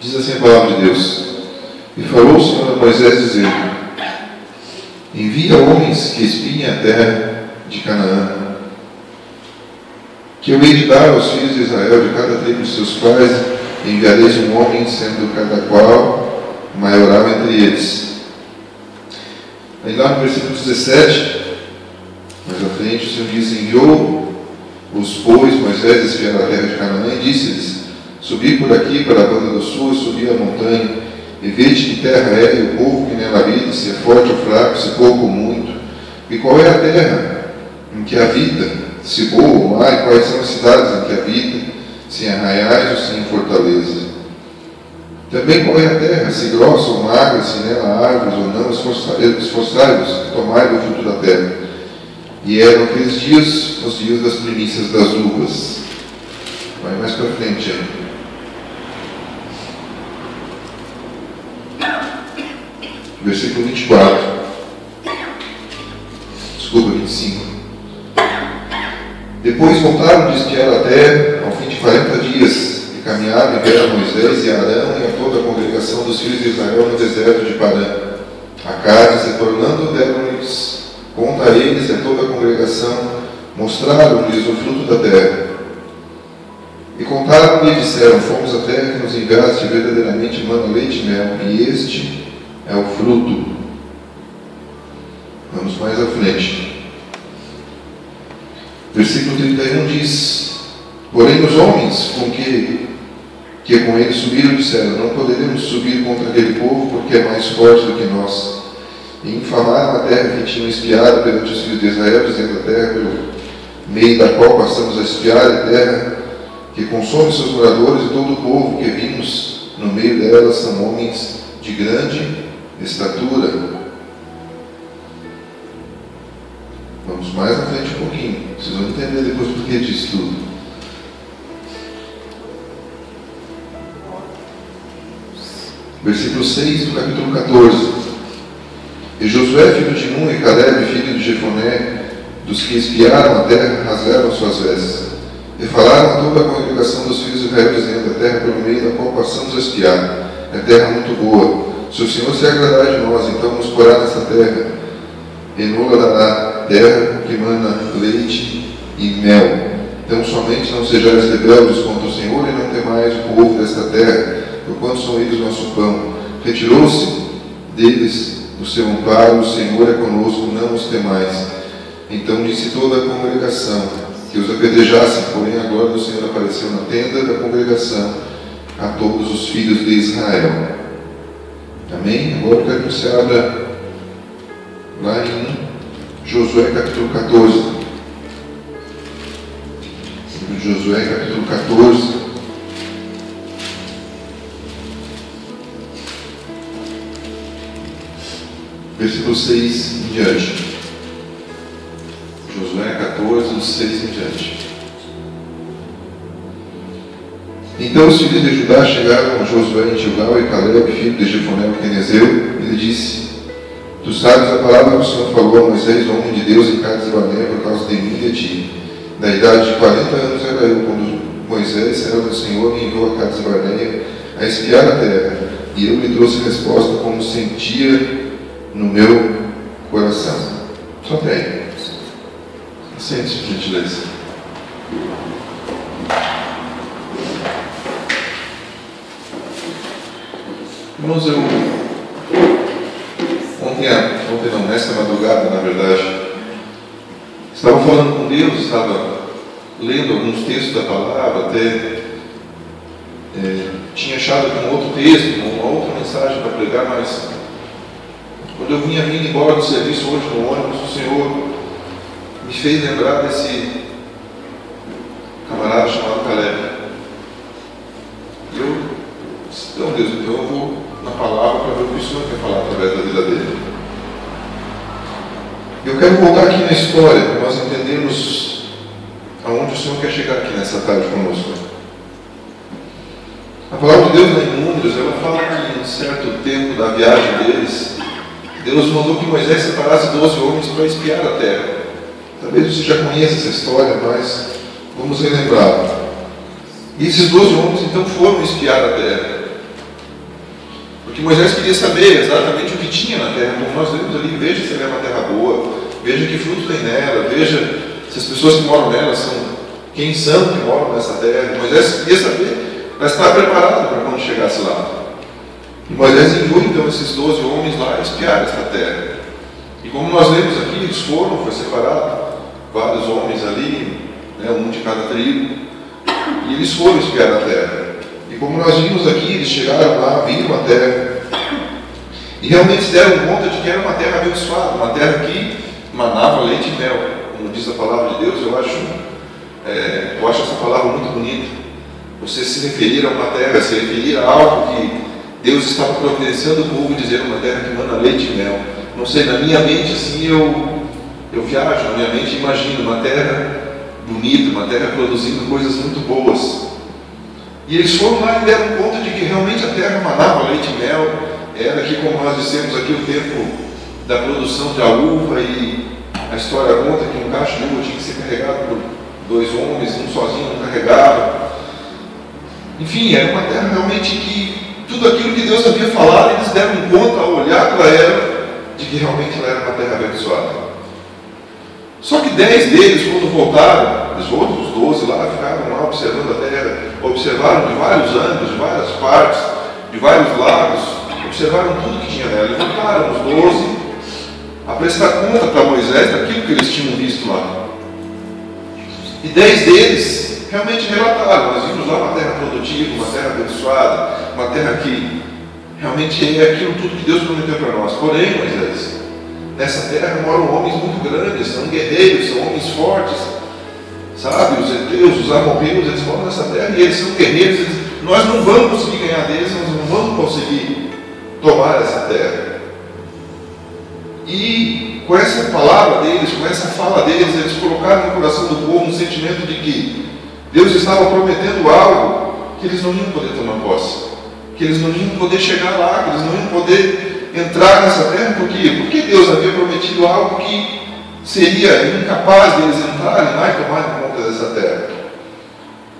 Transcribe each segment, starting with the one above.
Diz assim a palavra de Deus: E falou o Senhor a Moisés, dizendo: Envia homens que espiem a terra de Canaã, que eu hei de dar aos filhos de Israel de cada tribo de seus pais, e enviareis um homem, sendo cada qual maioral entre eles. Aí lá no versículo 17, mais à frente, o Senhor diz: Enviou-os, pois, Moisés a espiar a terra de Canaã, e disse-lhes: Subi por aqui para a banda do sul, e subi a montanha, e vede que terra é, e o povo que nela habita, se é forte ou fraco, se pouco ou muito, e qual é a terra em que habita, se boa ou má, e quais são as cidades em que habita, se em arraiais ou se em fortaleza. Também qual é a terra, se grossa ou magra, se nela há árvores ou não, esforçai-vos, tomai do fruto da terra. E eram aqueles dias, os dias das primícias das uvas. Vai mais para frente aí. Versículo 24. Desculpa, 25. Depois voltaram de espiar a terra, ao fim de 40 dias, e caminharam e vieram Moisés e Arão e a toda a congregação dos filhos de Israel no deserto de Parã. A Cádiz, retornando, deram-lhes conta a eles e a toda a congregação, mostraram-lhes o fruto da terra. E contaram-lhe e disseram: Fomos à terra que nos enviaste, verdadeiramente mana leite e mel, e este é o fruto. Vamos mais à frente. Versículo 31 diz: Porém os homens que com ele subiram disseram: Não poderemos subir contra aquele povo, porque é mais forte do que nós. E infamaram a terra que tinham espiado perante os filhos de Israel, dizendo: A terra pelo meio da qual passamos a espiar é terra que consome seus moradores, e todo o povo que vimos no meio delas são homens de grande estatura. Vamos mais à frente um pouquinho. Vocês vão entender depois por que disso tudo. Versículo 6 do capítulo 14. E Josué, filho de Nun, e Caleb, filho de Jefoné, dos que espiaram a terra, rasgaram suas vestes. E falaram a toda a congregação dos filhos de Israel, dizendo: A terra pelo meio da qual passamos a espiar é terra muito boa. Se o Senhor se agradar de nós, então nos porá nessa terra, e nola dará terra que mana leite e mel. Então somente não sejais rebeldes contra o Senhor, e não temais o povo desta terra, porquanto são eles nosso pão. Retirou-se deles o seu amparo, o Senhor é conosco, não os temais. Então disse toda a congregação que os apedrejassem, porém a glória do Senhor apareceu na tenda da congregação a todos os filhos de Israel. Amém? Agora eu quero que você abra lá em Josué capítulo 14. Josué capítulo 14. Versículo 6 em diante. Josué 14, 6 em diante. Então os filhos de Judá chegaram a Josué em Gilgal, e Caleb, filho de Jefoné, o quenezeu, e lhe disse: Tu sabes a palavra que o Senhor falou a Moisés, homem de Deus, em Cádiz Barnea, por causa de mim e de ti. Da idade de 40 anos era eu, quando Moisés, servo do Senhor, me enviou a Cádiz Barnea a espiar a terra, e eu lhe trouxe resposta como sentia no meu coração. Só até aí. Sente-se, por gentileza. Irmãos, ontem não, nesta madrugada, na verdade, estava falando com Deus, estava lendo alguns textos da palavra, até tinha achado aqui um outro texto, uma outra mensagem para pregar, mas quando eu vinha vindo embora do serviço hoje no ônibus, o Senhor me fez lembrar desse camarada chamado Caleb. E eu disse: Então Deus, então eu vou na palavra para ver o que o Senhor quer falar através da vida dele. Eu quero voltar aqui na história, para nós entendermos aonde o Senhor quer chegar aqui nessa tarde conosco. A palavra de Deus lá em Números, ela fala que em certo tempo da viagem deles, Deus mandou que Moisés separasse 12 homens para espiar a terra. Talvez você já conheça essa história, mas vamos relembrar. E esses 12 homens então foram espiar a terra. Porque Moisés queria saber exatamente o que tinha na terra, como nós vemos ali, veja se ela é uma terra boa, veja que fruto tem nela, veja se as pessoas que moram nela são, quem são que moram nessa terra. Moisés queria saber para estar preparado para quando chegasse lá. E Moisés enviou então esses 12 homens lá a espiar esta terra. E como nós lemos aqui, eles foram, foi separado, vários homens ali, né, um de cada tribo, e eles foram espiar a terra. E como nós vimos aqui, eles chegaram lá, viram a terra, e realmente se deram conta de que era uma terra abençoada, uma terra que manava leite e mel, como diz a palavra de Deus. Eu acho essa palavra muito bonita. Você se referir a uma terra, se referir a algo que Deus estava providenciando o povo, dizer uma terra que mana leite e mel. Não sei, na minha mente assim, eu viajo, na minha mente imagino uma terra bonita, uma terra produzindo coisas muito boas. E eles foram lá e deram conta de que realmente a terra manava leite e mel. Era que, como nós dissemos aqui, o tempo da produção da uva, e a história conta que um cacho de uva tinha que ser carregado por 2 homens, um sozinho não carregava. Enfim, era uma terra realmente que tudo aquilo que Deus havia falado, eles deram conta ao olhar para ela, de que realmente ela era uma terra abençoada. Só que 10 deles, quando voltaram, os outros 12 lá ficaram lá observando a terra, observaram de vários ângulos, de várias partes, de vários lados, observaram tudo que tinha nela, e voltaram os 12 a prestar conta para Moisés daquilo que eles tinham visto lá. E 10 deles realmente relataram: nós vimos lá uma terra produtiva, uma terra abençoada, uma terra que realmente é aquilo tudo que Deus prometeu para nós. Porém, Moisés, nessa terra moram homens muito grandes, são guerreiros, são homens fortes, sabe? Os heteus, os amorreus, eles moram nessa terra e eles são guerreiros. Nós não vamos conseguir ganhar deles, nós não vamos conseguir tomar essa terra. E com essa palavra deles, com essa fala deles, eles colocaram no coração do povo um sentimento de que Deus estava prometendo algo que eles não iam poder tomar posse, que eles não iam poder chegar lá, que eles não iam poder entrar nessa terra. Por quê? Porque Deus havia prometido algo que seria incapaz deles entrarem lá e tomarem conta dessa terra.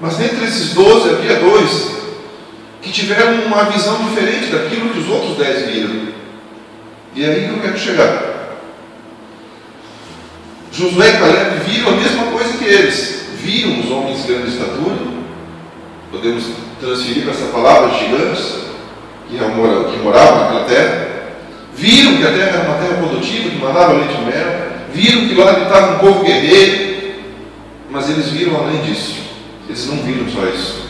Mas dentre esses 12 havia 2 que tiveram uma visão diferente daquilo que os outros 10 viram. E é aí que eu quero chegar. Josué e Caleb viram a mesma coisa que eles. Viram os homens de grande estatura. Podemos transferir para essa palavra gigantes que moravam naquela terra. Viram que a terra era uma terra produtiva, que manava leite e mel. Viram que lá habitava um povo guerreiro. Mas eles viram além disso. Eles não viram só isso.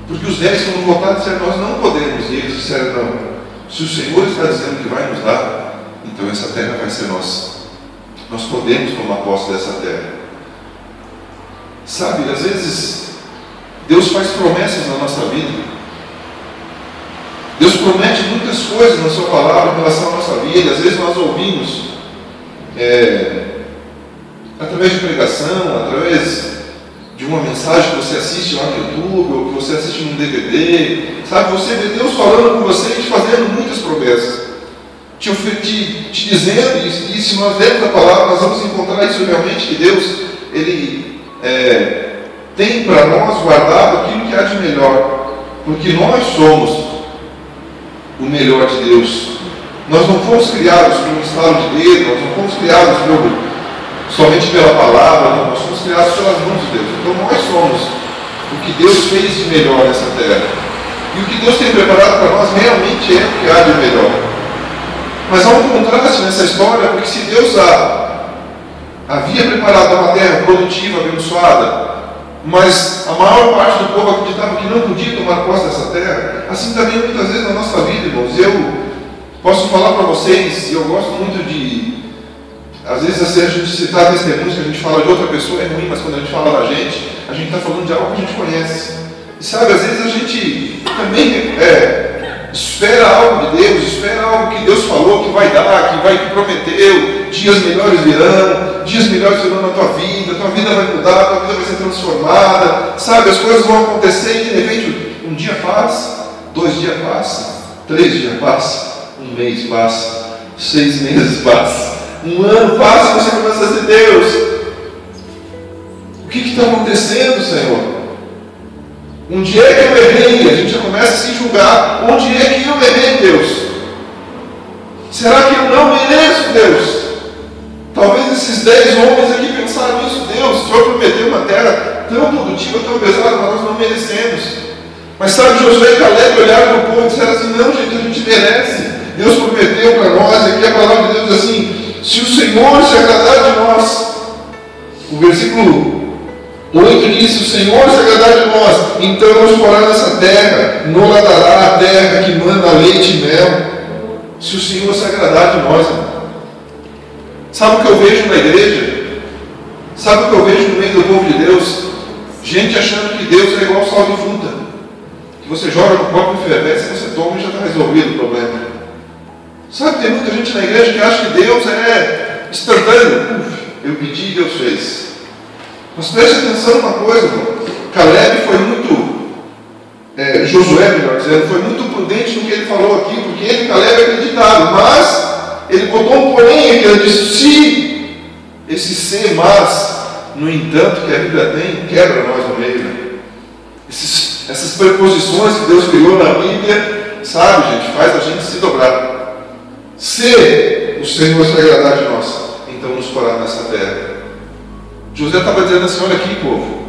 Porque os 10 que não votaram disseram: nós não podemos. E eles disseram: não. Se o Senhor está dizendo que vai nos dar, então essa terra vai ser nossa. Nós podemos tomar posse dessa terra. Sabe, às vezes Deus faz promessas na nossa vida. Deus promete muitas coisas na sua palavra em relação à nossa vida. Às vezes nós ouvimos através de pregação, através de uma mensagem que você assiste lá no YouTube, ou que você assiste num DVD, sabe? Você vê Deus falando com você e te fazendo muitas promessas, te dizendo, e se nós lermos a palavra, nós vamos encontrar isso realmente, que Deus, Ele tem para nós guardado aquilo que há de melhor, porque nós somos o melhor de Deus. Nós não fomos criados por um estalo de dedo, nós não fomos criados somente pela palavra, não, nós somos criados pelas mãos de Deus. Então nós somos o que Deus fez de melhor nessa terra. E o que Deus tem preparado para nós realmente é o que há de melhor. Mas há um contraste nessa história, porque se Deus havia preparado uma terra produtiva, abençoada, mas a maior parte do povo acreditava que não podia tomar posse dessa terra, assim também muitas vezes na nossa vida, irmãos. Eu posso falar para vocês, e eu gosto muito de... Às vezes, assim, a gente citar testemunhos que a gente fala de outra pessoa é ruim, mas quando a gente fala da gente está falando de algo que a gente conhece. E sabe, às vezes a gente também espera algo de Deus, espera algo que Deus falou, que vai dar, que prometeu. Dias melhores virão na tua vida vai mudar, tua vida vai ser transformada. Sabe, as coisas vão acontecer e de repente um dia passa, 2 dias passa, 3 dias passa, 1 mês passa, 6 meses passa. 1 ano passa e você começa a dizer: Deus, o que está acontecendo, Senhor? Onde é que eu errei? A gente já começa a se julgar. Onde é que eu errei, Deus? Será que eu não mereço, Deus? Talvez esses 10 homens aqui pensaram nisso. Deus, o Senhor prometeu uma terra tão produtiva, tão pesada, mas nós não merecemos. Mas sabe, Josué e Caleb olharam para o povo e disseram assim: não, gente, a gente merece. Deus prometeu para nós, e aqui a palavra de Deus diz assim: se o Senhor se agradar de nós, o versículo 8 diz: se o Senhor se agradar de nós, então nos porá nessa terra, nos dará a terra que manda leite e mel. Se o Senhor se agradar de nós, sabe o que eu vejo na igreja? Sabe o que eu vejo no meio do povo de Deus? Gente achando que Deus é igual sal de fruta, que você joga no copo e fervesce, você toma e já está resolvido o problema. Sabe, tem muita gente na igreja que acha que Deus é instantâneo. Eu pedi e Deus fez. Mas preste atenção numa coisa, irmão. Caleb foi muito, Josué, melhor dizendo, foi muito prudente no que ele falou aqui, porque ele, Caleb, acreditava, mas ele botou um porém aqui, ele disse: se esse ser, mas, no entanto, que a Bíblia tem, quebra nós no meio. Né? Essas preposições que Deus criou na Bíblia, sabe, gente, faz a gente se dobrar. Se o Senhor se agradar de nós, então nos porá nessa terra. José estava dizendo assim: olha aqui, povo,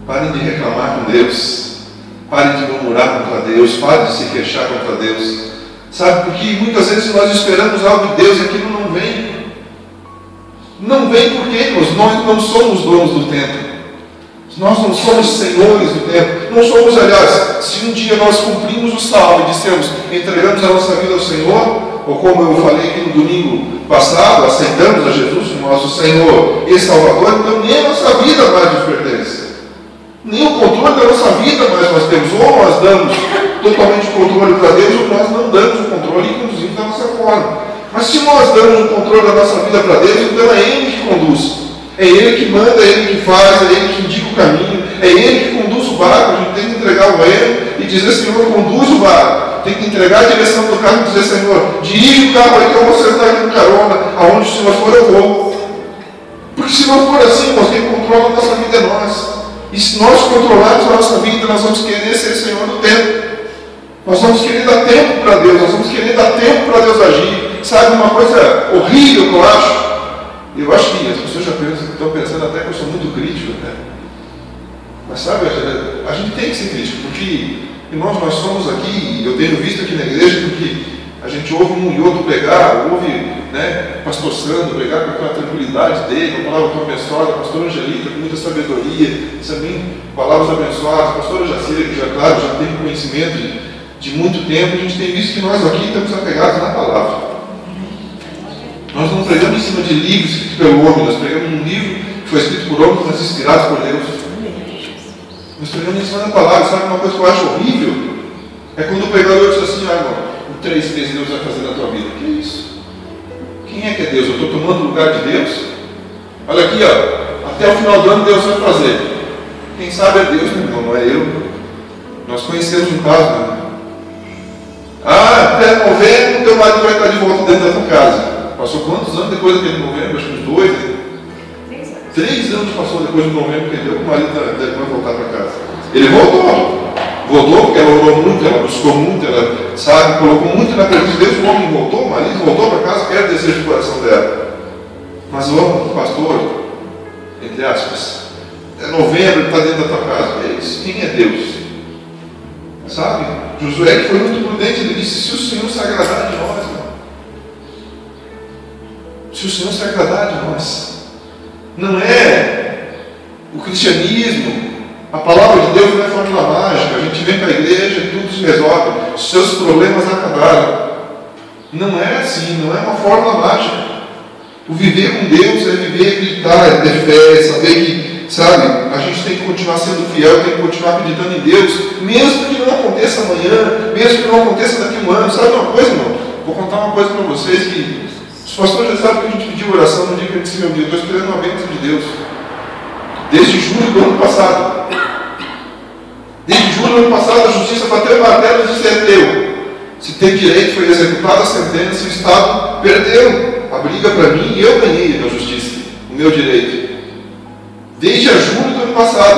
parem de reclamar com Deus, parem de murmurar contra Deus, parem de se queixar contra Deus. Sabe, porque muitas vezes nós esperamos algo de Deus e aquilo não vem. Não vem porque nós não somos donos do tempo. Nós não somos senhores do tempo. Não somos, aliás, se um dia nós cumprimos o salmo e dissemos, entregamos a nossa vida ao Senhor, ou como eu falei aqui no domingo passado, aceitamos a Jesus como nosso Senhor e Salvador, então nem a nossa vida mais nos pertence. Nem o controle da nossa vida mais nós temos. Ou nós damos totalmente o controle para Deus, ou nós não damos o controle e conduzimos da nossa forma. Mas se nós damos o controle da nossa vida para Deus, então é Ele que conduz. É Ele que manda, é Ele que faz, é Ele que indica o caminho, é Ele que conduz o barco. A gente tem que entregar o remo e dizer: Senhor, conduz o barco. Tem que entregar a direção do carro e dizer: Senhor, dirige o carro aí que eu vou sentar aqui no carona, aonde o Senhor for eu vou. Porque se não for assim, nós quem controla a nossa vida é nós. E se nós controlarmos a nossa vida, nós vamos querer ser Senhor do tempo. Nós vamos querer dar tempo para Deus, nós vamos querer dar tempo para Deus agir. Sabe uma coisa horrível que eu acho? Eu acho que as pessoas já estão pensando até que eu sou muito crítico, né? Mas sabe, a gente tem que ser crítico, porque irmãos, nós somos aqui, eu tenho visto aqui na igreja, porque a gente ouve um e outro pregar, ouve, né, pastor Sandro pregar com aquela tranquilidade dele, uma palavra tão abençoada, pastor Angelita com muita sabedoria, também palavras abençoadas, pastora Jacira, que já, claro, já tem conhecimento de muito tempo. A gente tem visto que nós aqui estamos apegados na palavra. Nós não pregamos em cima de livros escritos pelo homem, nós pregamos um livro que foi escrito por homens, mas inspirados por Deus. Nós pregamos em cima da palavra. Sabe uma coisa que eu acho horrível? É quando o pregador diz assim: irmão, o 3 vezes Deus vai fazer na tua vida. Que é isso? Quem é que é Deus? Eu estou tomando o lugar de Deus? Olha aqui, ó, até o final do ano Deus vai fazer. Quem sabe é Deus, meu irmão, não é eu. Nós conhecemos um caso, né? Até novembro teu marido vai estar de volta dentro da tua casa. Passou quantos anos depois daquele novembro? Acho que uns 2, né? 3 anos passou depois do novembro que ele deu, o marido vai voltar para casa. Ele voltou. Voltou porque ela orou muito, ela buscou muito, ela, sabe, colocou muito na presença de Deus. O homem voltou, o marido voltou para casa, que era o desejo do coração dela. Mas o homem, o pastor, entre aspas, é novembro, ele está dentro da tua casa. É isso. Quem é Deus? Sabe? Josué, que foi muito prudente, ele disse: se o Senhor se agradar de nós, irmão. Se o Senhor se agradar de nós. Não é o cristianismo, a palavra de Deus não é fórmula mágica. A gente vem para a igreja e tudo se resolve, os seus problemas acabaram. Não é assim, não é uma fórmula mágica. O viver com Deus é viver, acreditar, é ter fé, é saber que, sabe, a gente tem que continuar sendo fiel, tem que continuar acreditando em Deus, mesmo que não aconteça amanhã, mesmo que não aconteça daqui a um ano. Sabe uma coisa, irmão? Vou contar uma coisa para vocês que os pastores já sabem que a gente pediu oração no dia que eu disse: meu Deus, eu estou esperando uma bênção de Deus. Desde julho do ano passado. Desde julho do ano passado, a justiça bateu o martelo e disse: é teu. Se tem direito, foi executada a sentença, o Estado perdeu a briga para mim e eu ganhei na justiça, o meu direito. Desde julho do ano passado.